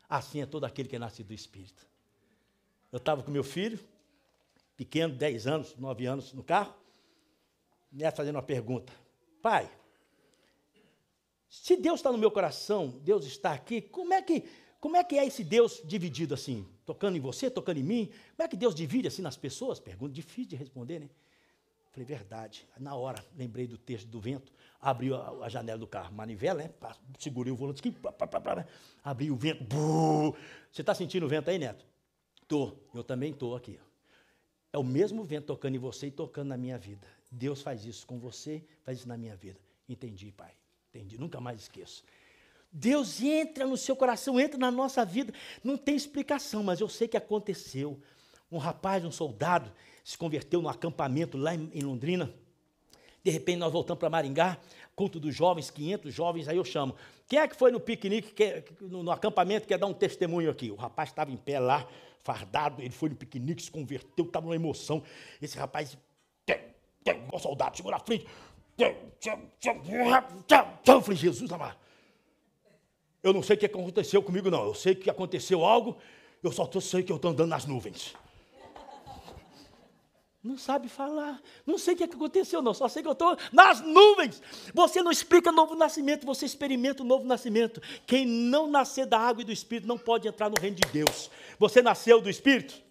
Assim é todo aquele que é nascido do Espírito. Eu estava com meu filho, pequeno, 10 anos, 9 anos, no carro, me fazendo uma pergunta. Pai, se Deus está no meu coração, Deus está aqui, como é que é esse Deus dividido assim? Tocando em você, tocando em mim? Como é que Deus divide assim nas pessoas? Pergunta difícil de responder, né? Falei, verdade. Na hora, lembrei do texto do vento, abri a janela do carro, manivela, né? Segurei o volante, abri o vento. Você está sentindo o vento aí, Neto? Eu também estou aqui. É o mesmo vento tocando em você e tocando na minha vida. Deus faz isso com você, faz isso na minha vida. Entendi, pai. Entendi, nunca mais esqueço. Deus entra no seu coração, entra na nossa vida. Não tem explicação, mas eu sei que aconteceu. Um rapaz, um soldado, se converteu no acampamento lá em Londrina. De repente nós voltamos para Maringá, culto dos jovens, 500 jovens, aí eu chamo. Quem é que foi no piquenique, no acampamento, quer dar um testemunho aqui? O rapaz estava em pé lá, fardado, ele foi no piquenique, se converteu, estava numa emoção. Esse rapaz, igual soldado, chegou na frente. Eu falei, Jesus amado, eu não sei o que aconteceu comigo não, eu sei que aconteceu algo, eu só sei que eu estou andando nas nuvens. Não sabe falar, não sei o que aconteceu não, só sei que eu estou nas nuvens. Você não explica novo nascimento, você experimenta o novo nascimento. Quem não nascer da água e do Espírito não pode entrar no reino de Deus. Você nasceu do Espírito?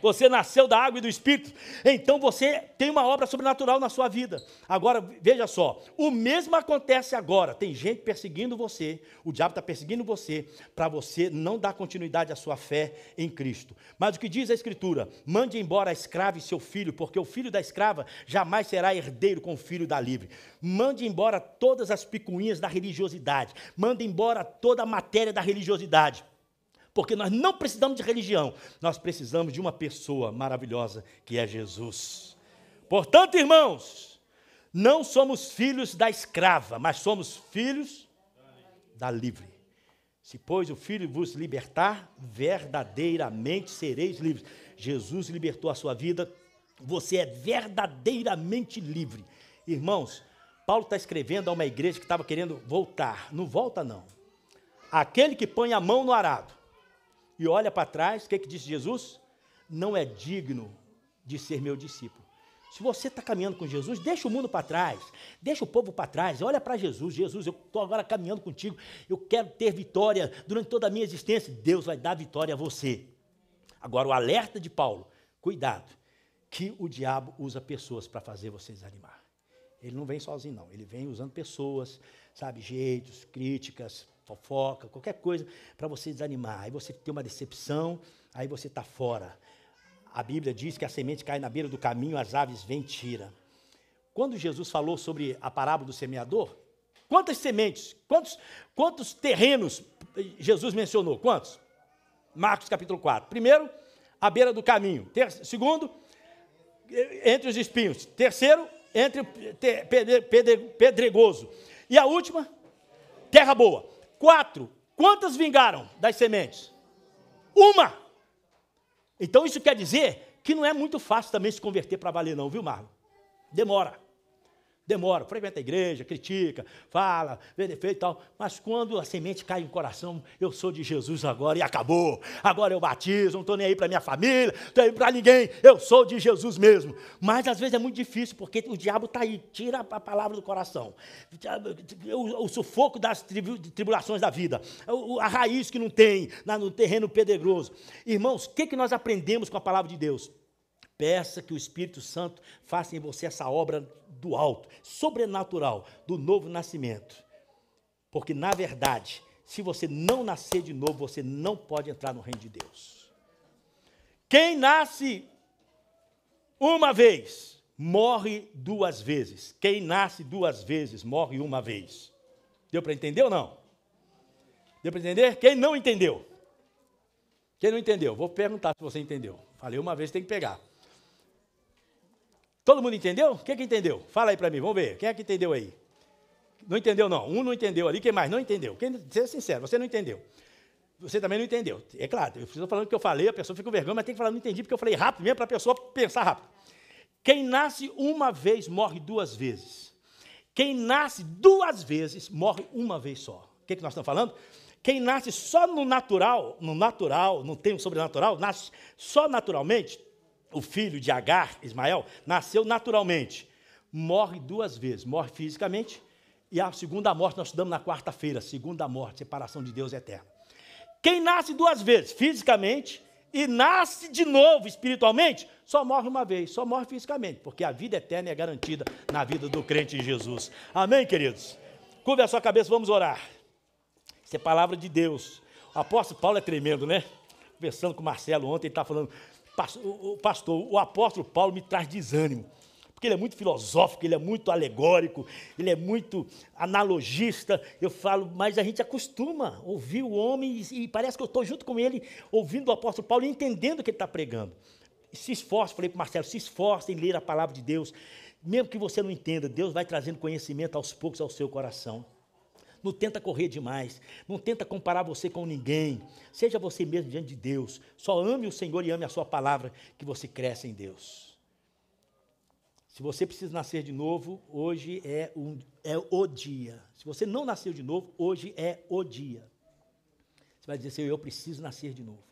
você nasceu da água e do Espírito, então você tem uma obra sobrenatural na sua vida. Agora, veja só, o mesmo acontece agora, tem gente perseguindo você, o diabo está perseguindo você, para você não dar continuidade à sua fé em Cristo. Mas o que diz a Escritura? Mande embora a escrava e seu filho, porque o filho da escrava jamais será herdeiro com o filho da livre. Mande embora todas as picuinhas da religiosidade, mande embora toda a matéria da religiosidade. Porque nós não precisamos de religião, nós precisamos de uma pessoa maravilhosa, que é Jesus. Portanto, irmãos, não somos filhos da escrava, mas somos filhos da livre. Se, pois, o Filho vos libertar, verdadeiramente sereis livres. Jesus libertou a sua vida, você é verdadeiramente livre. Irmãos, Paulo está escrevendo a uma igreja que estava querendo voltar. Não volta, não. Aquele que põe a mão no arado e olha para trás, o que disse Jesus? Não é digno de ser meu discípulo. Se você está caminhando com Jesus, deixa o mundo para trás, deixa o povo para trás, olha para Jesus. Jesus, eu estou agora caminhando contigo, eu quero ter vitória durante toda a minha existência. Deus vai dar vitória a você. Agora, o alerta de Paulo, cuidado, que o diabo usa pessoas para fazer você desanimar. Ele não vem sozinho, não, ele vem usando pessoas, sabe, jeitos, críticas, fofoca, qualquer coisa, para você desanimar. Aí você tem uma decepção, aí você está fora. A Bíblia diz que a semente cai na beira do caminho, as aves vêm e tiram. Quando Jesus falou sobre a parábola do semeador, quantas sementes, quantos terrenos Jesus mencionou? Quantos? Marcos capítulo 4. Primeiro, à beira do caminho. Segundo, entre os espinhos. Terceiro, entre pedregoso. E a última, terra boa. 4. Quantas vingaram das sementes? Uma. Então isso quer dizer que não é muito fácil também se converter para valer não, viu, Marlon? Demora. Frequenta a igreja, critica, fala, vê defeito e tal, mas quando a semente cai no coração, eu sou de Jesus agora e acabou, agora eu batizo, não estou nem aí para minha família, não estou aí para ninguém, eu sou de Jesus mesmo. Mas às vezes é muito difícil, porque o diabo está aí, tira a palavra do coração, o sufoco das tribulações da vida, a raiz que não tem no terreno pedregoso. Irmãos, o que nós aprendemos com a palavra de Deus? Peça que o Espírito Santo faça em você essa obra do alto, sobrenatural, do novo nascimento. Porque, na verdade, se você não nascer de novo, você não pode entrar no reino de Deus. Quem nasce uma vez, morre duas vezes. Quem nasce duas vezes, morre uma vez. Deu para entender ou não? Deu para entender? Quem não entendeu? Quem não entendeu? Vou perguntar se você entendeu. Falei uma vez, tem que pegar. Todo mundo entendeu? Quem que entendeu? Fala aí para mim, vamos ver. Quem é que entendeu aí? Não entendeu, não. Um não entendeu ali. Quem mais não entendeu? Seja sincero, você não entendeu. Você também não entendeu. É claro, eu estou falando o que eu falei, a pessoa fica com vergonha, mas tem que falar, não entendi, porque eu falei rápido mesmo, para a pessoa pensar rápido. Quem nasce uma vez, morre duas vezes. Quem nasce duas vezes, morre uma vez só. O que nós estamos falando? Quem nasce só no natural, não tem o sobrenatural, nasce só naturalmente. O filho de Agar, Ismael, nasceu naturalmente, morre duas vezes, morre fisicamente, e a segunda morte nós estudamos na quarta-feira, segunda morte, separação de Deus eterna. Quem nasce duas vezes, fisicamente, e nasce de novo espiritualmente, só morre uma vez, só morre fisicamente, porque a vida eterna é garantida na vida do crente em Jesus. Amém, queridos? Curva a sua cabeça, vamos orar. Isso é palavra de Deus. O apóstolo Paulo é tremendo, né? Conversando com o Marcelo ontem, ele está falando... o apóstolo Paulo me traz desânimo, porque ele é muito filosófico, ele é muito alegórico, ele é muito analogista. Eu falo, mas a gente acostuma a ouvir o homem e parece que eu estou junto com ele, ouvindo o apóstolo Paulo e entendendo o que ele está pregando. Se esforce, falei para o Marcelo, se esforce em ler a palavra de Deus, mesmo que você não entenda, Deus vai trazendo conhecimento aos poucos ao seu coração. Não tenta correr demais, não tenta comparar você com ninguém, seja você mesmo diante de Deus, só ame o Senhor e ame a sua palavra, que você cresce em Deus. Se você precisa nascer de novo, hoje é o dia. Se você não nasceu de novo, hoje é o dia. Você vai dizer assim, eu preciso nascer de novo,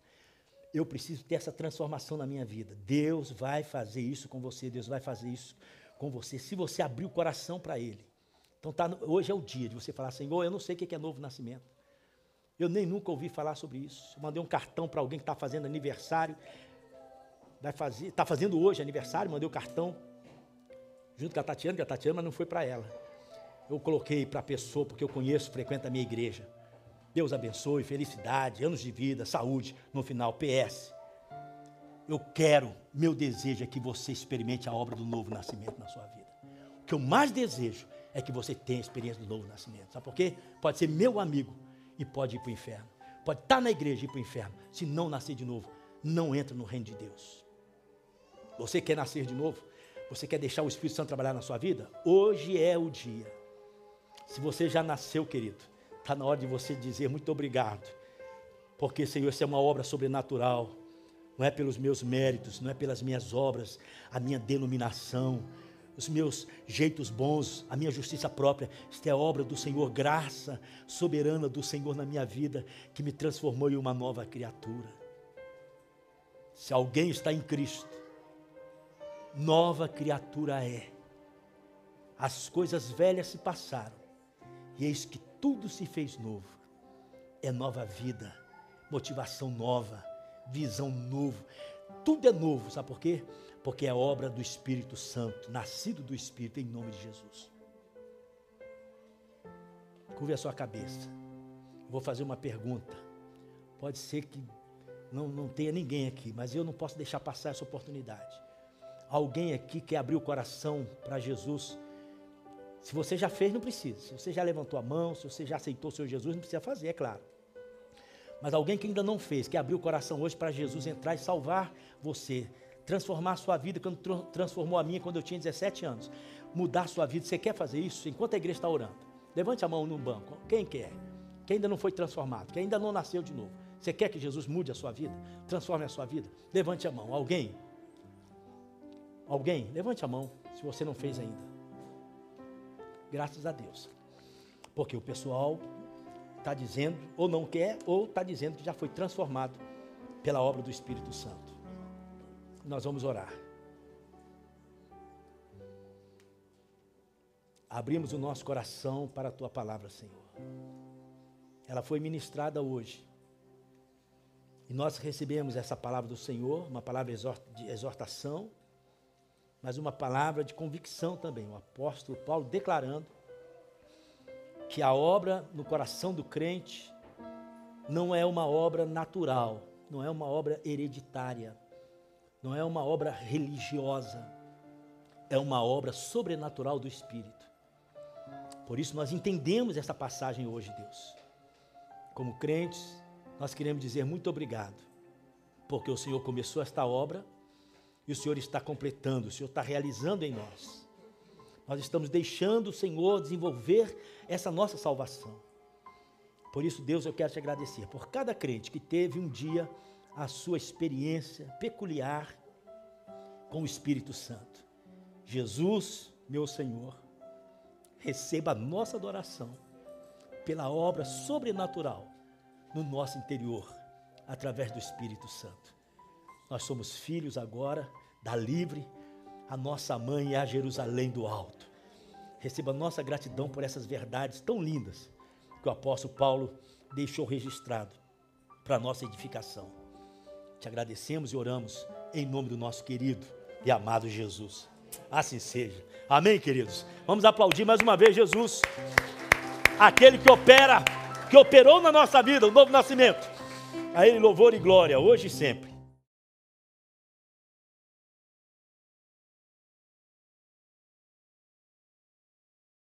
eu preciso ter essa transformação na minha vida. Deus vai fazer isso com você, Deus vai fazer isso com você, se você abrir o coração para Ele. Então, hoje é o dia de você falar, Senhor, eu não sei o que é novo nascimento. Eu nem nunca ouvi falar sobre isso. Eu mandei um cartão para alguém que está fazendo aniversário. está fazendo hoje aniversário, mandei o cartão, junto com a Tatiana, mas não foi para ela. Eu coloquei para a pessoa, porque eu conheço, frequento a minha igreja. Deus abençoe, felicidade, anos de vida, saúde, no final, PS. Eu quero, meu desejo é que você experimente a obra do novo nascimento na sua vida. O que eu mais desejo é que você tenha a experiência do novo nascimento. Sabe por quê? Pode ser meu amigo e pode ir para o inferno. Pode estar na igreja e ir para o inferno. Se não nascer de novo, não entra no reino de Deus. Você quer nascer de novo? Você quer deixar o Espírito Santo trabalhar na sua vida? Hoje é o dia. Se você já nasceu, querido, está na hora de você dizer muito obrigado. Porque, Senhor, isso é uma obra sobrenatural. Não é pelos meus méritos, não é pelas minhas obras, a minha denominação, os meus jeitos bons, a minha justiça própria. Isto é obra do Senhor, graça soberana do Senhor na minha vida, que me transformou em uma nova criatura. Se alguém está em Cristo, nova criatura é. As coisas velhas se passaram, e eis que tudo se fez novo. É nova vida, motivação nova, visão nova, tudo é novo, sabe por quê? Porque é obra do Espírito Santo, nascido do Espírito, em nome de Jesus. Curve a sua cabeça. Eu vou fazer uma pergunta. Pode ser que não tenha ninguém aqui, mas eu não posso deixar passar essa oportunidade. Alguém aqui quer abrir o coração para Jesus? Se você já fez, não precisa. Se você já levantou a mão, se você já aceitou o Senhor Jesus, não precisa fazer, é claro. Mas alguém que ainda não fez, quer abrir o coração hoje para Jesus entrar e salvar você, transformar a sua vida, quando transformou a minha quando eu tinha 17 anos, mudar a sua vida. Você quer fazer isso? Enquanto a igreja está orando, levante a mão no banco. Quem quer? Quem ainda não foi transformado, quem ainda não nasceu de novo. Você quer que Jesus mude a sua vida? Transforme a sua vida? Levante a mão. Alguém? Alguém? Levante a mão, se você não fez ainda. Graças a Deus. Porque o pessoal está dizendo, ou não quer, ou está dizendo que já foi transformado pela obra do Espírito Santo. Nós vamos orar. Abrimos o nosso coração para a Tua palavra, Senhor. Ela foi ministrada hoje. E nós recebemos essa palavra do Senhor, uma palavra de exortação, mas uma palavra de convicção também. O apóstolo Paulo declarando que a obra no coração do crente não é uma obra natural, não é uma obra hereditária, não é uma obra religiosa, é uma obra sobrenatural do Espírito. Por isso nós entendemos essa passagem hoje, Deus. Como crentes, nós queremos dizer muito obrigado, porque o Senhor começou esta obra e o Senhor está completando, o Senhor está realizando em nós. Nós estamos deixando o Senhor desenvolver essa nossa salvação. Por isso, Deus, eu quero te agradecer por cada crente que teve um dia a sua experiência peculiar com o Espírito Santo. Jesus, meu Senhor, receba a nossa adoração pela obra sobrenatural no nosso interior, através do Espírito Santo. Nós somos filhos agora da livre, a nossa mãe é a Jerusalém do alto. Receba nossa gratidão por essas verdades tão lindas que o apóstolo Paulo deixou registrado para a nossa edificação. Te agradecemos e oramos em nome do nosso querido e amado Jesus. Assim seja. Amém, queridos? Vamos aplaudir mais uma vez Jesus, aquele que operou na nossa vida o novo nascimento. A Ele louvor e glória, hoje e sempre.